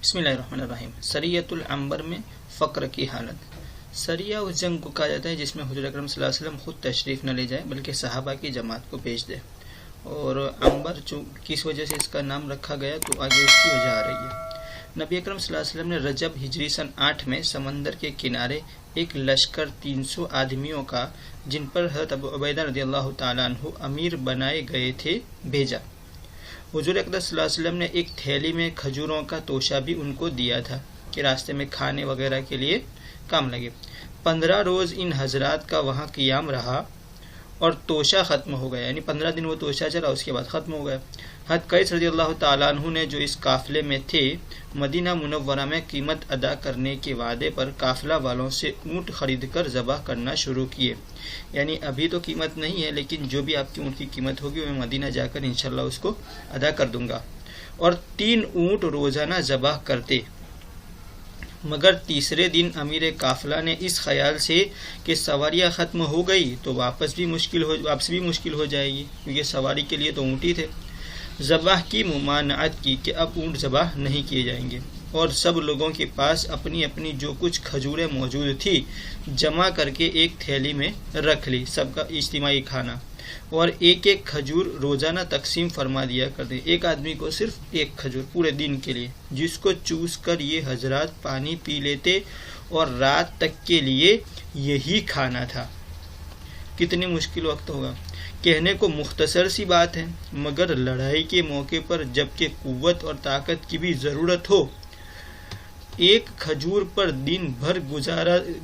بسم اللہ الرحمن الرحیم۔ سریۃ العنبر میں فقر کی حالت۔ سریہ اس جنگ کو کہا جاتا ہے جس میں حضور اکرم صلی اللہ علیہ وسلم خود تشریف نہ لے جائے بلکہ صحابہ کی جماعت کو بھیج دے، اور عنبر کس وجہ سے اس کا نام رکھا گیا تو آگے اس کی وجہ آ رہی ہے۔ نبی اکرم صلی اللہ علیہ وسلم نے رجب ہجری سن 8 میں سمندر کے کنارے ایک لشکر 300 آدمیوں کا، جن پر حضرت ابو عبیدہ رضی اللہ تعالیٰ عنہ امیر بنائے گئے تھے، بھیجا۔ حضور اقدس صلی اللہ علیہ وسلم نے ایک تھیلی میں کھجوروں کا توشہ بھی ان کو دیا تھا کہ راستے میں کھانے وغیرہ کے لیے کام لگے۔ 15 روز ان حضرات کا وہاں قیام رہا اور توشہ ختم ہو گیا، یعنی 15 دن وہ توشہ چلا، اس کے بعد ختم ہو گیا۔ حضرت قیس رضی اللہ تعالیٰ عنہ نے جو اس قافلے میں تھے، مدینہ منورہ میں قیمت ادا کرنے کے وعدے پر قافلہ والوں سے اونٹ خرید کر ذبح کرنا شروع کیے، یعنی ابھی تو قیمت نہیں ہے لیکن جو بھی آپ کی اونٹ کی قیمت ہوگی میں مدینہ جا کر انشاءاللہ اس کو ادا کر دوں گا، اور 3 اونٹ روزانہ ذبح کرتے۔ مگر تیسرے دن امیر قافلہ نے اس خیال سے کہ سواریاں ختم ہو گئی تو واپس بھی مشکل ہو جائے گی، کیونکہ سواری کے لیے تو اونٹ ہی تھے، ذبح کی ممانعت کی کہ اب اونٹ ذبح نہیں کیے جائیں گے، اور سب لوگوں کے پاس اپنی اپنی جو کچھ کھجوریں موجود تھی جمع کر کے ایک تھیلی میں رکھ لی، سب کا اجتماعی کھانا، اور ایک ایک کھجور روزانہ تقسیم فرما دیا کرتے، ایک آدمی کو صرف ایک کھجور پورے دن کے لیے، جس کو چوس کر یہ حضرات پانی پی لیتے، اور رات تک کے لیے یہی کھانا تھا۔ کتنی مشکل وقت ہوگا، کہنے کو مختصر سی بات ہے، مگر لڑائی کے موقع پر جبکہ قوت اور طاقت کی بھی ضرورت ہو، ایک کھجور پر دن بھر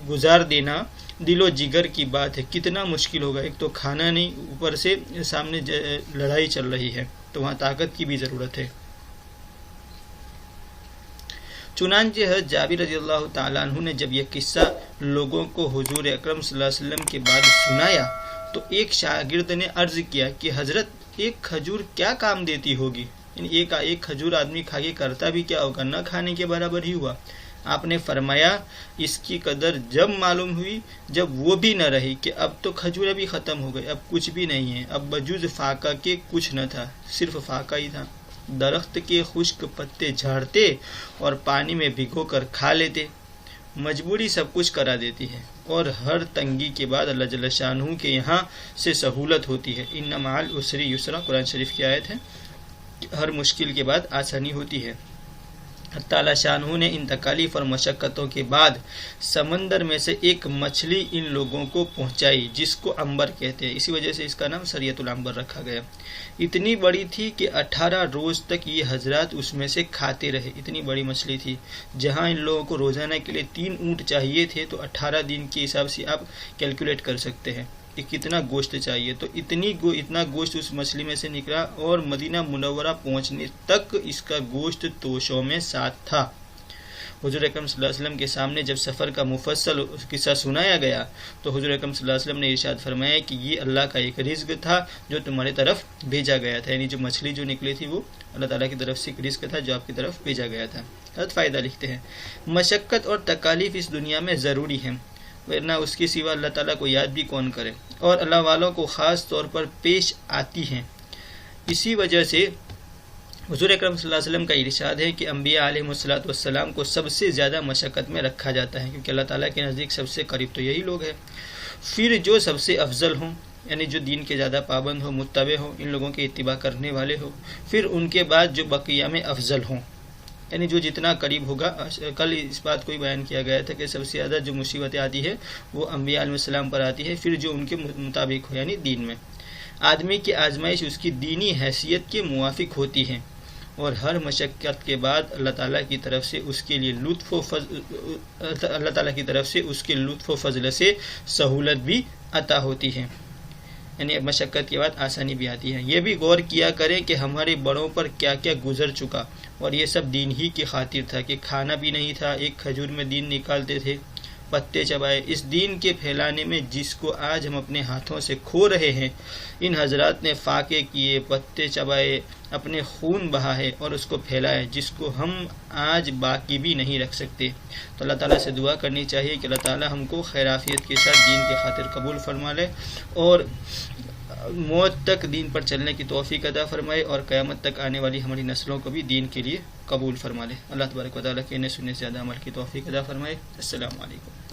گزار دینا دل و جگر کی بات ہے۔ کتنا مشکل ہوگا، ایک تو کھانا نہیں، اوپر سے سامنے لڑائی چل رہی ہے تو وہاں طاقت کی بھی ضرورت ہے۔ چنانچہ حضرت جابر رضی اللہ تعالیٰ عنہ نے جب یہ قصہ لوگوں کو حضور اکرم صلی اللہ علیہ وسلم کے بعد سنایا تو ایک شاگرد نے عرض کیا کہ حضرت ایک کھجور کیا کام دیتی ہوگی، یعنی ایک کھجور آدمی کھا کے کرتا بھی کیا ہوگا، نہ کھانے کے برابر ہی ہوا۔ آپ نے فرمایا اس کی قدر جب معلوم ہوئی جب وہ بھی نہ رہی کہ اب تو کھجور بھی ختم ہو گئی، اب کچھ بھی نہیں ہے، اب بجز فاقہ کے کچھ نہ تھا، صرف فاقہ ہی تھا۔ درخت کے خشک پتے جھاڑتے اور پانی میں بھگو کر کھا لیتے، مجبوری سب کچھ کرا دیتی ہے، اور ہر تنگی کے بعد اللہ جل شانہ کے یہاں سے سہولت ہوتی ہے۔ ان مع العسر یسرا، قرآن شریف کی آیت ہے، ہر مشکل کے بعد آسانی ہوتی ہے۔ تعالیٰ شانہ نے ان تکالیف اور مشقتوں کے بعد سمندر میں سے ایک مچھلی ان لوگوں کو پہنچائی جس کو عنبر کہتے ہیں، اسی وجہ سے اس کا نام سریۃ العنبر رکھا گیا۔ اتنی بڑی تھی کہ 18 روز تک یہ حضرات اس میں سے کھاتے رہے، اتنی بڑی مچھلی تھی۔ جہاں ان لوگوں کو روزانہ کے لیے 3 اونٹ چاہیے تھے تو 18 دن کے حساب سے آپ کیلکولیٹ کر سکتے ہیں کہ کتنا گوشت چاہیے، تو اتنا گوشت اس مچھلی میں سے نکلا، اور مدینہ منورہ پہنچنے تک اس کا گوشت توشوں میں ساتھ تھا۔ حضور اکرم صلی اللہ علیہ وسلم کے سامنے جب سفر کا مفصل قصہ سنایا گیا تو حضور اکرم صلی اللہ علیہ وسلم نے ارشاد فرمایا کہ یہ اللہ کا ایک رزق تھا جو تمہاری طرف بھیجا گیا تھا، یعنی جو مچھلی جو نکلی تھی وہ اللہ تعالیٰ کی طرف سے ایک رزق تھا جو آپ کی طرف بھیجا گیا تھا۔ حضرت فائدہ لکھتے ہیں، مشقت اور تکالیف اس دنیا میں ضروری ہیں، ورنہ اس کے سوا اللہ تعالیٰ کو یاد بھی کون کرے، اور اللہ والوں کو خاص طور پر پیش آتی ہیں۔ اسی وجہ سے حضور اکرم صلی اللہ علیہ وسلم کا ارشاد ہے کہ انبیاء علیہ السلام کو سب سے زیادہ مشقت میں رکھا جاتا ہے، کیونکہ اللہ تعالیٰ کے نزدیک سب سے قریب تو یہی لوگ ہیں۔ پھر جو سب سے افضل ہوں، یعنی جو دین کے زیادہ پابند ہوں، متبع ہوں، ان لوگوں کے اتباع کرنے والے ہوں، پھر ان کے بعد جو بقیہ میں افضل ہوں، یعنی جو جتنا قریب ہوگا۔ کل اس بات کو ہی بیان کیا گیا تھا کہ سب سے زیادہ جو مصیبتیں آتی ہے وہ انبیاء علیہ السلام پر آتی ہے، پھر جو ان کے مطابق ہو، یعنی دین میں۔ آدمی کی آزمائش اس کی دینی حیثیت کے موافق ہوتی ہے، اور ہر مشقت کے بعد اللہ تعالیٰ کی طرف سے اس کے لطف و فضل سے سہولت بھی عطا ہوتی ہے، یعنی مشقت کے بعد آسانی بھی آتی ہے۔ یہ بھی غور کیا کریں کہ ہمارے بڑوں پر کیا کیا گزر چکا، اور یہ سب دین ہی کی خاطر تھا کہ کھانا بھی نہیں تھا، ایک کھجور میں دین نکالتے تھے، پتے چبائے۔ اس دین کے پھیلانے میں جس کو آج ہم اپنے ہاتھوں سے کھو رہے ہیں، ان حضرات نے فاقے کیے، پتے چبائے، اپنے خون بہائے اور اس کو پھیلائے، جس کو ہم آج باقی بھی نہیں رکھ سکتے۔ تو اللہ تعالیٰ سے دعا کرنی چاہیے کہ اللہ تعالیٰ ہم کو خیرافیت کے ساتھ دین کی خاطر قبول فرما لے، اور موت تک دین پر چلنے کی توفیق عطا فرمائے، اور قیامت تک آنے والی ہماری نسلوں کو بھی دین کے لیے قبول فرما لے. اللہ تبارک و تعالیٰ کے انہیں سننے سے زیادہ عمل کی توفیق عطا فرمائے. السلام علیکم.